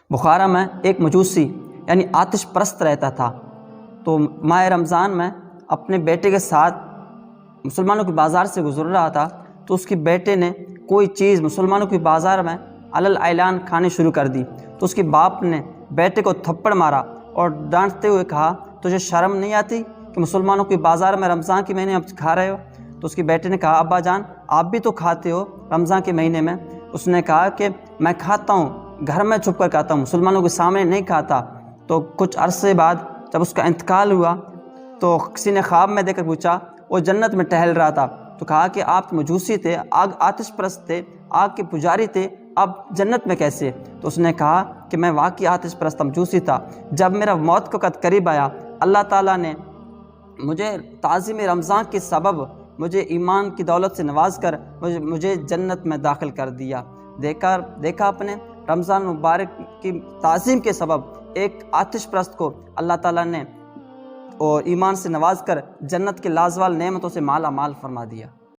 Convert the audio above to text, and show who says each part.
Speaker 1: بخارا میں ایک مجوسی یعنی آتش پرست رہتا تھا، تو ماہ رمضان میں اپنے بیٹے کے ساتھ مسلمانوں کے بازار سے گزر رہا تھا، تو اس کے بیٹے نے کوئی چیز مسلمانوں کے بازار میں علل اعلان کھانی شروع کر دی، تو اس کے باپ نے بیٹے کو تھپڑ مارا اور ڈانٹتے ہوئے کہا تجھے شرم نہیں آتی کہ مسلمانوں کے بازار میں رمضان کے مہینے اب کھا رہے ہو؟ تو اس کے بیٹے نے کہا ابا جان آپ بھی تو کھاتے ہو رمضان کے مہینے میں۔ اس نے کہا کہ میں کھاتا ہوں، گھر میں چھپ کر کھاتا ہوں، مسلمانوں کے سامنے نہیں کھاتا۔ تو کچھ عرصے بعد جب اس کا انتقال ہوا تو کسی نے خواب میں دیکھ کر پوچھا، وہ جنت میں ٹہل رہا تھا، تو کہا کہ آپ مجوسی تھے، آتش پرست تھے، آگ کے پجاری تھے، اب جنت میں کیسے؟ تو اس نے کہا کہ میں واقعی آتش پرست مجوسی تھا، جب میرا موت کا وقت قریب آیا اللہ تعالیٰ نے مجھے تعظیم رمضان کے سبب مجھے ایمان کی دولت سے نواز کر مجھے جنت میں داخل کر دیا۔ دیکھا اپنے رمضان مبارک کی تعظیم کے سبب ایک آتش پرست کو اللہ تعالیٰ نے اور ایمان سے نواز کر جنت کے لازوال نعمتوں سے مالا مال فرما دیا۔